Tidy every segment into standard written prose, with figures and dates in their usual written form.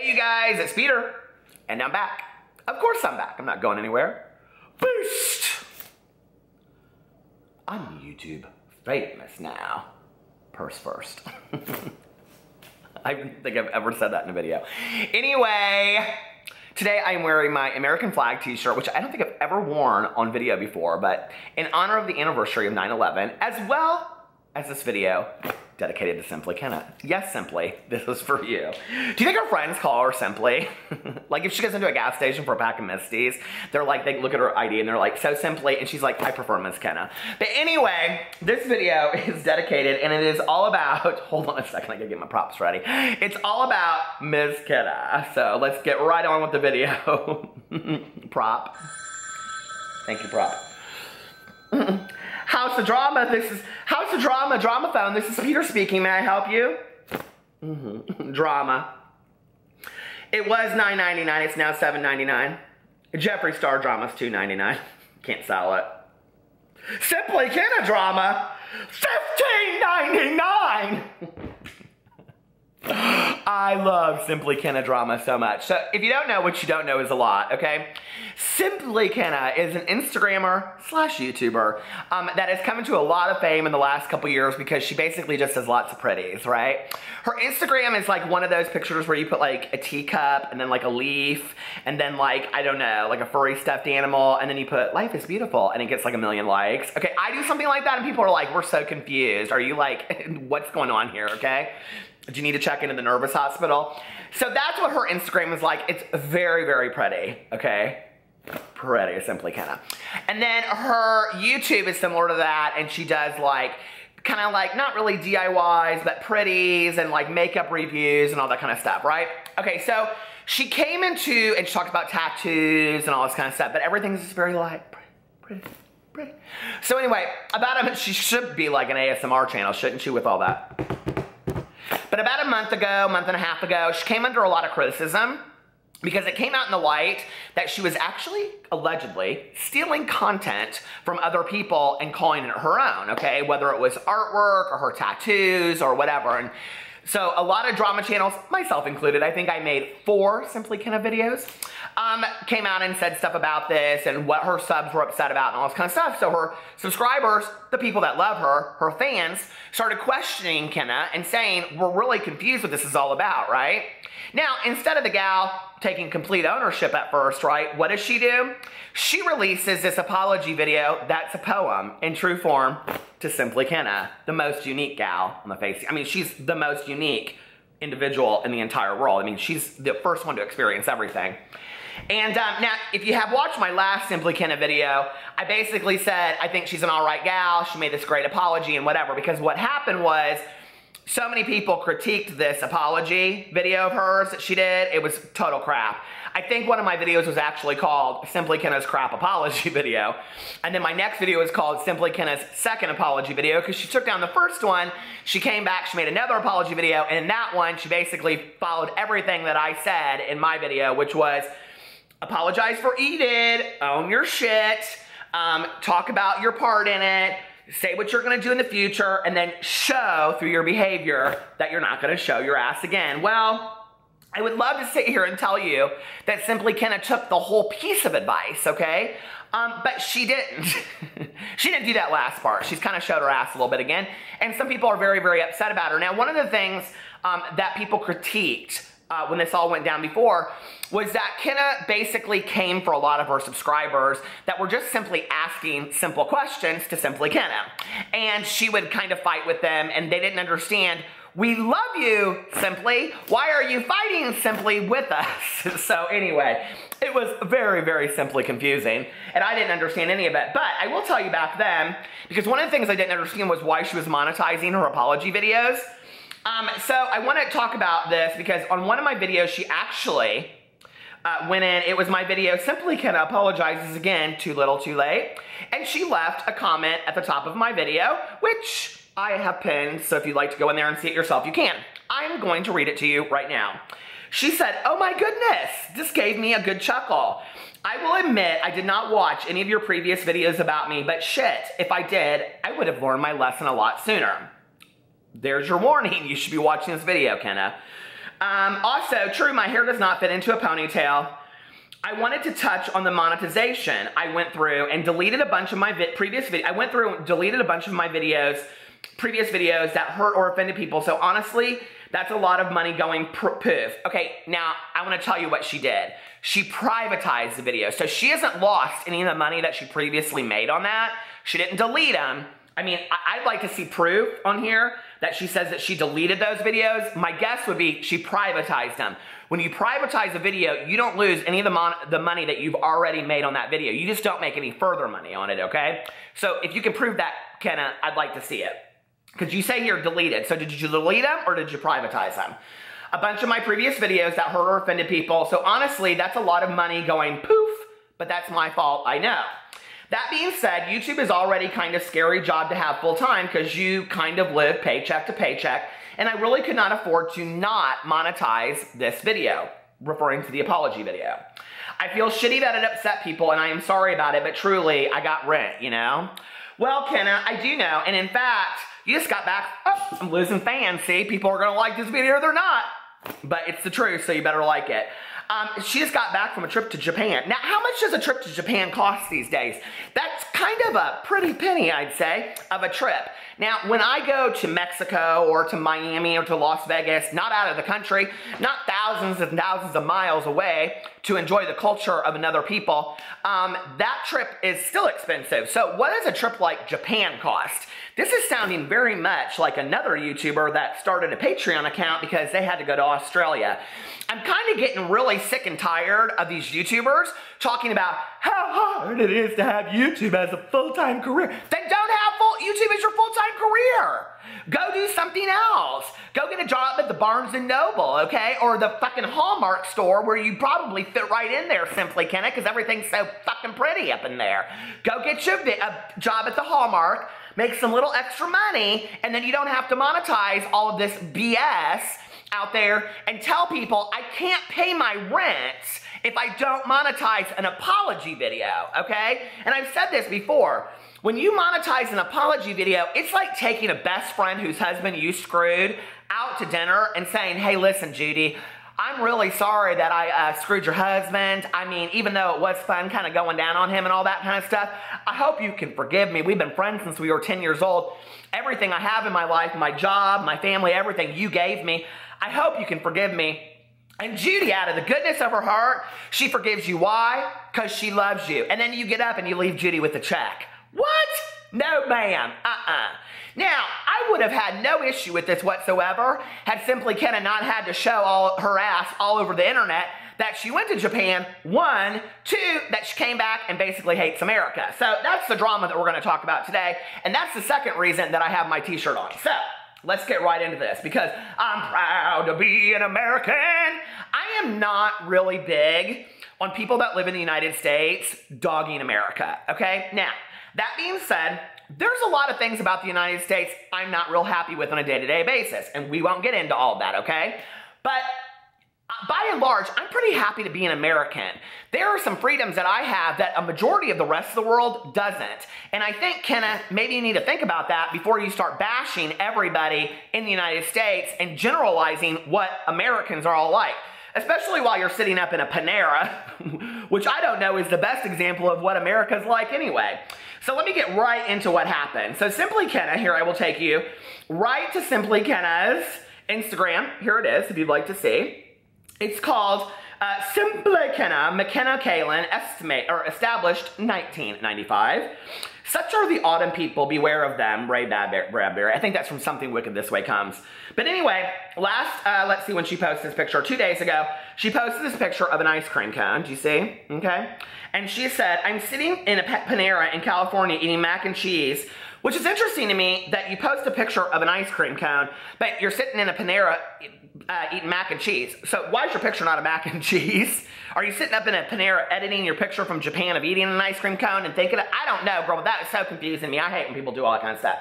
Hey you guys, it's Peter, and I'm back. Of course I'm back, I'm not going anywhere. Boost! I'm YouTube famous now. Purse first. I don't think I've ever said that in a video. Anyway, today I am wearing my American flag t-shirt, which I don't think I've ever worn on video before, but in honor of the anniversary of 9/11, as well as this video dedicated to Simply Kenna. Yes, Simply, this is for you. Do you think her friends call her Simply? Like if she goes into a gas station for a pack of Misties, they're like, they look at her ID and they're like, so Simply, and she's like, I prefer Miss Kenna. But anyway, this video is dedicated and it is all about, hold on a second, I gotta get my props ready. It's all about Miss Kenna. So let's get right on with the video. Prop. Thank you, prop. House of Drama, this is House of Drama, Drama Phone. This is Peter speaking. May I help you? Drama. It was $9.99. It's now $7.99. Jeffree Star Drama's $2.99. Can't sell it. Simply Kenna Drama, $15.99. I love Simply Kenna Drama so much. So if you don't know, what you don't know is a lot, okay? Simply Kenna is an Instagrammer slash YouTuber that has come into a lot of fame in the last couple years because she basically just does lots of pretties, right? Her Instagram is like one of those pictures where you put like a teacup and then like a leaf and then like, I don't know, like a furry stuffed animal and then you put life is beautiful and it gets like 1 million likes. Okay, I do something like that and people are like, we're so confused. Are you like, what's going on here, okay? Do you need to check into the nervous hospital? So that's what her Instagram is like. It's very, very pretty, okay? Pretty, Simply Kenna. And then her YouTube is similar to that, and she does like, kind of like, not really DIYs, but pretties and like makeup reviews and all that kind of stuff, right? Okay, so she came into, and she talked about tattoos and all this kind of stuff, but everything's just very like, pretty. So anyway, she should be like an ASMR channel, shouldn't she, with all that? But about a month and a half ago, she came under a lot of criticism because it came out in the light that she was actually, allegedly, stealing content from other people and calling it her own, okay? Whether it was artwork or her tattoos or whatever. And so a lot of drama channels, myself included, I think I made 4 Simply Kenna videos, came out and said stuff about this and what her subs were upset about and all this kind of stuff. So her subscribers, the people that love her, her fans, started questioning Kenna and saying, we're really confused what this is all about, right? Now, instead of the gal taking complete ownership at first, right, what does she do? She releases this apology video that's a poem in true form to Simply Kenna, the most unique gal on the face. I mean, she's the most unique individual in the entire world. I mean, she's the first one to experience everything. And now, if you have watched my last Simply Kenna video, I basically said, I think she's an all right gal. She made this great apology and whatever, because what happened was, so many people critiqued this apology video of hers that she did. It was total crap. I think one of my videos was actually called Simply Kenna's Crap Apology Video. And then my next video is called Simply Kenna's Second Apology Video because she took down the first one, she came back, she made another apology video, and in that one, she basically followed everything that I said in my video, which was apologize for eating, own your shit, talk about your part in it, say what you're gonna do in the future, and then show through your behavior that you're not gonna show your ass again. Well, I would love to sit here and tell you that Simply Kenna took the whole piece of advice, okay? But she didn't. She didn't do that last part. She's kind of showed her ass a little bit again, and some people are very, very upset about her. Now, one of the things that people critiqued when this all went down before was that Kenna basically came for a lot of her subscribers that were just simply asking simple questions to Simply Kenna. And she would kind of fight with them and they didn't understand, we love you, Simply. Why are you fighting Simply with us? So anyway, it was very, very simply confusing and I didn't understand any of it. But I will tell you back then, because one of the things I didn't understand was why she was monetizing her apology videos. So I want to talk about this because on one of my videos, she actually went in, it was my video, Simply Kenna apologizes again, too little, too late. And she left a comment at the top of my video, which I have pinned, so if you'd like to go in there and see it yourself, you can. I'm going to read it to you right now. She said, oh my goodness, this gave me a good chuckle. I will admit I did not watch any of your previous videos about me, but shit, if I did, I would have learned my lesson a lot sooner. There's your warning. You should be watching this video, Kenna. Also, true, my hair does not fit into a ponytail. I wanted to touch on the monetization. I went through and deleted a bunch of my previous videos. I went through and deleted a bunch of my previous videos that hurt or offended people. So honestly, that's a lot of money going poof. Okay, now I want to tell you what she did. She privatized the video. So she hasn't lost any of the money that she previously made on that. She didn't delete them. I mean, I'd like to see proof on here that she says that she deleted those videos. My guess would be she privatized them. When you privatize a video, you don't lose any of the money that you've already made on that video. You just don't make any further money on it, okay? So if you can prove that, Kenna, I'd like to see it. Because you say here deleted. So did you delete them or did you privatize them? A bunch of my previous videos that hurt or offended people. So honestly, that's a lot of money going poof, but that's my fault, I know. That being said, YouTube is already kind of a scary job to have full time because you kind of live paycheck to paycheck, and I really could not afford to not monetize this video, referring to the apology video. I feel shitty that it upset people, and I am sorry about it, but truly, I got rent, you know? Well, Kenna, I do know, and in fact, you just got back, oh, I'm losing fans, see? People are gonna like this video or they're not. But it's the truth, so you better like it. She just got back from a trip to Japan. Now, how much does a trip to Japan cost these days? That's kind of a pretty penny, I'd say, of a trip. Now, when I go to Mexico or to Miami or to Las Vegas, not out of the country, not thousands and thousands of miles away to enjoy the culture of another people, that trip is still expensive. So what does a trip like Japan cost? This is sounding very much like another YouTuber that started a Patreon account because they had to go to Australia. I'm kind of getting really sick and tired of these YouTubers talking about how hard it is to have YouTube as a full-time career. Then don't have YouTube as your full-time career. Go do something else. Go get a job at the Barnes & Noble, okay? Or the fucking Hallmark store where you probably fit right in there, Simply Kenna, because everything's so fucking pretty up in there. Go get you a job at the Hallmark, make some little extra money, and then you don't have to monetize all of this BS out there and tell people I can't pay my rent if I don't monetize an apology video, okay? And I've said this before. When you monetize an apology video, it's like taking a best friend whose husband you screwed out to dinner and saying, hey, listen, Judy, I'm really sorry that I screwed your husband. I mean, even though it was fun kind of going down on him and all that kind of stuff, I hope you can forgive me. We've been friends since we were 10 years old. Everything I have in my life, my job, my family, everything you gave me, I hope you can forgive me. And Judy, out of the goodness of her heart, she forgives you. Why? Because she loves you. And then you get up and you leave Judy with a check. What? No, ma'am. Now, I would have had no issue with this whatsoever had Simply Kenna not had to show her ass all over the internet that she went to Japan, 1, 2, that she came back and basically hates America. So that's the drama that we're going to talk about today, and that's the second reason that I have my t-shirt on. So let's get right into this because I'm proud to be an American. I am not really big on people that live in the United States dogging America, okay? Now, that being said, there's a lot of things about the United States I'm not real happy with on a day-to-day basis, and we won't get into all that, okay? But by and large, I'm pretty happy to be an American. There are some freedoms that I have that a majority of the rest of the world doesn't. And I think, Kenna, maybe you need to think about that before you start bashing everybody in the United States and generalizing what Americans are all like. Especially while you're sitting up in a Panera, which I don't know is the best example of what America's like anyway. So let me get right into what happened. So Simply Kenna, here I will take you right to Simply Kenna's Instagram. Here it is, if you'd like to see. It's called Simply Kenna, McKenna Kalin, established 1995. Such are the autumn people, beware of them, Ray Bradbury. I think that's from Something Wicked This Way Comes. But anyway, let's see when she posted this picture. 2 days ago, she posted this picture of an ice cream cone. Do you see? Okay. And she said, I'm sitting in a Panera in California eating mac and cheese, which is interesting to me that you post a picture of an ice cream cone, but you're sitting in a Panera eating mac and cheese. So why is your picture not a mac and cheese? Are you sitting up in a Panera editing your picture from Japan of eating an ice cream cone and thinking, I don't know, girl, but that is so confusing me. I hate when people do all that kind of stuff.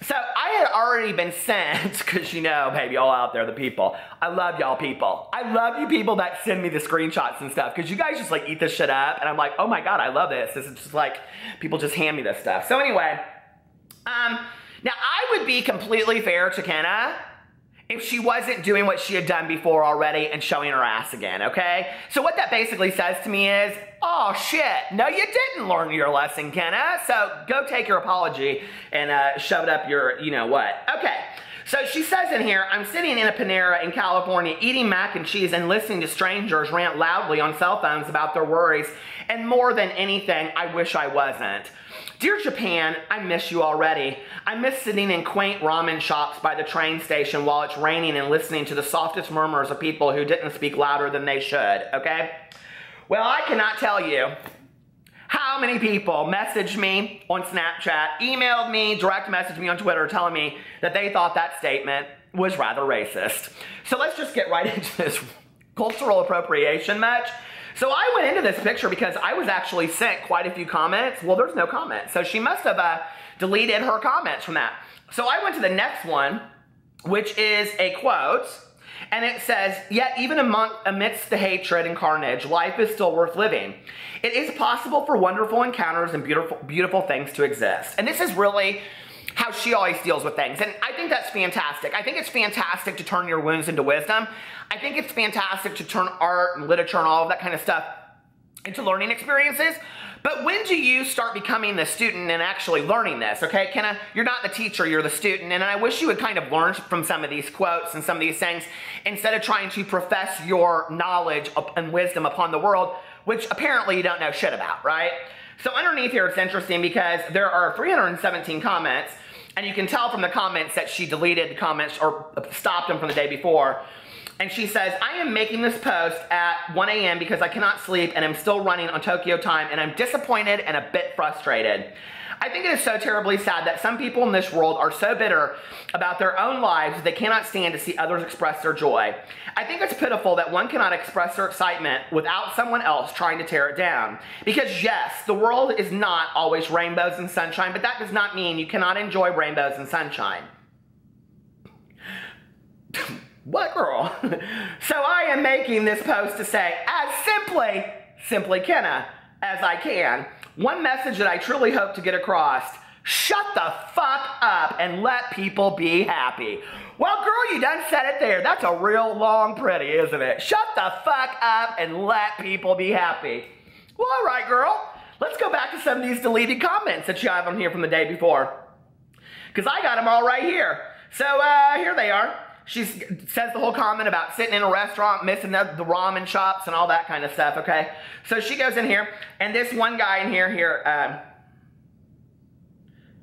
So I had already been sent, because you know, baby, all out there, the people. I love y'all people. I love you people that send me the screenshots and stuff, because you guys just like eat this shit up, and I'm like, oh my God, I love this. This is just like, people just hand me this stuff. So anyway, now I would be completely fair to Kenna if she wasn't doing what she had done before already and showing her ass again, okay? So what that basically says to me is, oh shit, no you didn't learn your lesson, Kenna. So go take your apology and shove it up your you know what. Okay, so she says in here, I'm sitting in a Panera in California eating mac and cheese and listening to strangers rant loudly on cell phones about their worries, and more than anything, I wish I wasn't. Dear Japan, I miss you already. I miss sitting in quaint ramen shops by the train station while it's raining and listening to the softest murmurs of people who didn't speak louder than they should, okay? Well, I cannot tell you how many people messaged me on Snapchat, emailed me, direct messaged me on Twitter telling me that they thought that statement was rather racist. So let's just get right into this cultural appropriation match. So I went into this picture because I was actually sent quite a few comments. Well, there's no comments. So she must have deleted her comments from that. So I went to the next one, which is a quote. And it says, yet even amidst the hatred and carnage, life is still worth living. It is possible for wonderful encounters and beautiful things to exist. And this is really how she always deals with things. And I think that's fantastic. I think it's fantastic to turn your wounds into wisdom. I think it's fantastic to turn art and literature and all of that kind of stuff into learning experiences. But when do you start becoming the student and actually learning this, okay? Kenna, you're not the teacher, you're the student. And I wish you would kind of learn from some of these quotes and some of these things instead of trying to profess your knowledge and wisdom upon the world, which apparently you don't know shit about, right? So underneath here, it's interesting because there are 317 comments, and you can tell from the comments that she deleted the comments or stopped them from the day before. And she says, I am making this post at 1 a.m. because I cannot sleep and I'm still running on Tokyo time and I'm disappointed and a bit frustrated. I think it is so terribly sad that some people in this world are so bitter about their own lives that they cannot stand to see others express their joy. I think it's pitiful that one cannot express their excitement without someone else trying to tear it down. Because yes, the world is not always rainbows and sunshine, but that does not mean you cannot enjoy rainbows and sunshine. What, girl? So I am making this post to say, as simply Kenna, as I can. One message that I truly hope to get across: shut the fuck up and let people be happy. Well, girl, you done said it there. That's a real long pretty, isn't it? Shut the fuck up and let people be happy. Well, all right, girl. Let's go back to some of these deleted comments that you have on here from the day before, because I got them all right here. So here they are. She says the whole comment about sitting in a restaurant, missing the ramen shops and all that kind of stuff, okay? So she goes in here, and this one guy in here,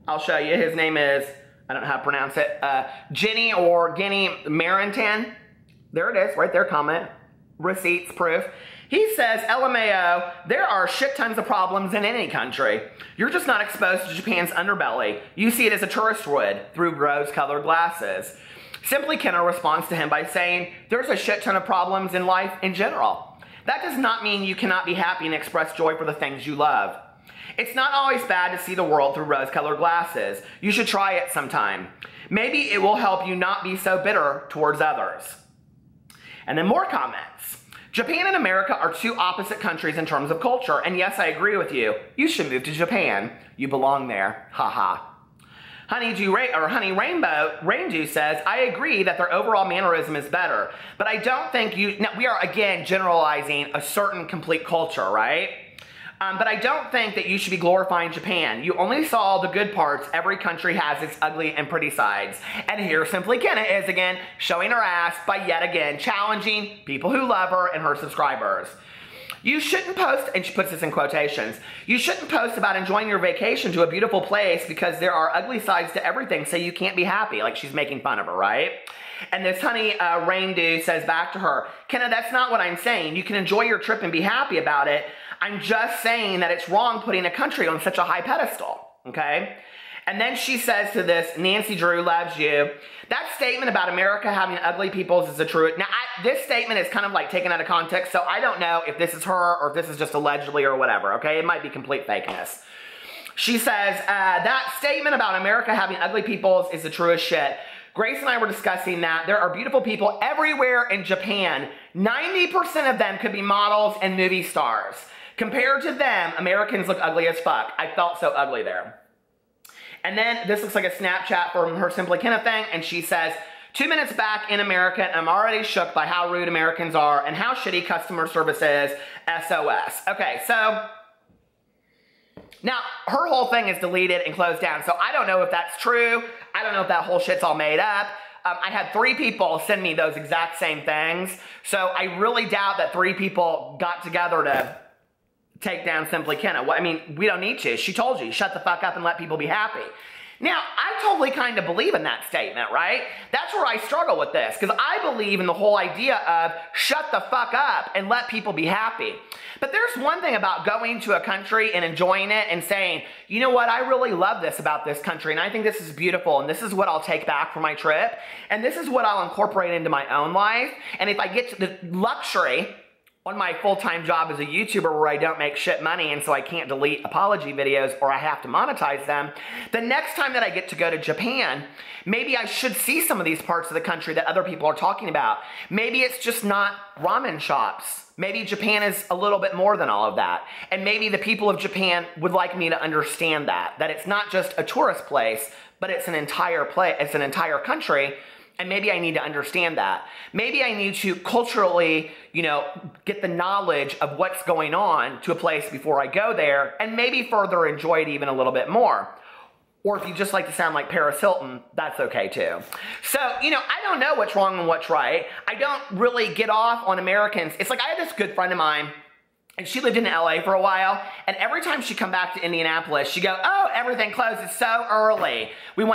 I'll show you. His name is, I don't know how to pronounce it, Jenny or Guinea Marintan. There it is, right there, comment. Receipts, proof. He says, LMAO, there are shit tons of problems in any country. You're just not exposed to Japan's underbelly. You see it as a tourist would, through rose-colored glasses. Simply Kenna responds to him by saying, there's a shit ton of problems in life in general. That does not mean you cannot be happy and express joy for the things you love. It's not always bad to see the world through rose-colored glasses. You should try it sometime. Maybe it will help you not be so bitter towards others. And then more comments. Japan and America are two opposite countries in terms of culture, and yes, I agree with you. You should move to Japan. You belong there. Haha. Honey Raindew says, I agree that their overall mannerism is better, but I don't think now we are again generalizing a certain complete culture, right? But I don't think that you should be glorifying Japan. You only saw the good parts. Every country has its ugly and pretty sides. And here Simply Kenna is again showing her ass by yet again challenging people who love her and her subscribers. You shouldn't post, and she puts this in quotations, you shouldn't post about enjoying your vacation to a beautiful place because there are ugly sides to everything, so you can't be happy. Like she's making fun of her, right? And this Honey Raindew says back to her, Kenna, that's not what I'm saying. You can enjoy your trip and be happy about it. I'm just saying that it's wrong putting a country on such a high pedestal, okay? And then she says to this, Nancy Drew loves you. That statement about America having ugly peoples is the truth. Now, this statement is kind of like taken out of context, so I don't know if this is her or if this is just allegedly or whatever, okay? It might be complete fakeness. She says, that statement about America having ugly peoples is the truest shit. Grace and I were discussing that. There are beautiful people everywhere in Japan. 90% of them could be models and movie stars. Compared to them, Americans look ugly as fuck. I felt so ugly there. And then this looks like a Snapchat from her Simply Kenna thing, and she says, 2 minutes back in America, and I'm already shook by how rude Americans are and how shitty customer service is. SOS. Okay, so now her whole thing is deleted and closed down, so I don't know if that's true. I don't know if that whole shit's all made up. I had 3 people send me those exact same things, so I really doubt that 3 people got together to take down Simply Kenna. I mean, we don't need to. She told you, shut the fuck up and let people be happy. Now, I totally kind of believe in that statement, right? That's where I struggle with this, because I believe in the whole idea of shut the fuck up and let people be happy. But there's one thing about going to a country and enjoying it and saying, you know what, I really love this about this country, and I think this is beautiful, and this is what I'll take back for my trip, and this is what I'll incorporate into my own life, and if I get to the luxury on my full-time job as a YouTuber where I don't make shit money and so I can't delete apology videos or I have to monetize them, the next time that I get to go to Japan, maybe I should see some of these parts of the country that other people are talking about. Maybe it's just not ramen shops. Maybe Japan is a little bit more than all of that. And maybe the people of Japan would like me to understand that it's not just a tourist place, but it's an entire place, it's an entire country. And maybe I need to understand that. Maybe I need to culturally, get the knowledge of what's going on to a place before I go there and maybe further enjoy it even a little bit more. Or if you just like to sound like Paris Hilton, that's okay too. So, I don't know what's wrong and what's right. I don't really get off on Americans. It's like I had this good friend of mine, and she lived in LA for a while, and every time she'd come back to Indianapolis, she'd go, oh, everything closes so early.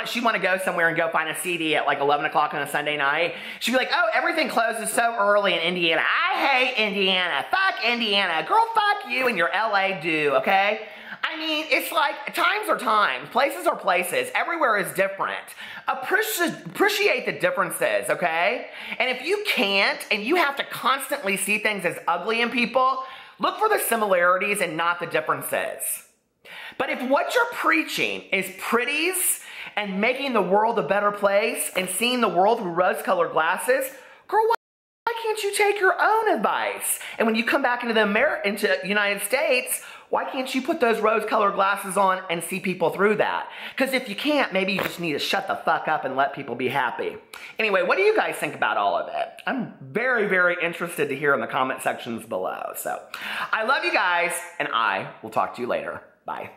She'd want to go somewhere and go find a CD at like 11 o'clock on a Sunday night. She'd be like, oh, everything closes so early in Indiana. I hate Indiana. Fuck Indiana. Girl, fuck you and your LA do, okay? I mean, it's like times are times, places are places, everywhere is different. Appreciate the differences, okay? And if you can't, and you have to constantly see things as ugly in people, look for the similarities and not the differences. But if what you're preaching is pretties and making the world a better place and seeing the world through rose-colored glasses, girl, why can't you take your own advice? And when you come back into the United States, why can't you put those rose-colored glasses on and see people through that? Because if you can't, maybe you just need to shut the fuck up and let people be happy. Anyway, what do you guys think about all of it? I'm very, very interested to hear in the comment sections below. So, I love you guys, and I will talk to you later. Bye.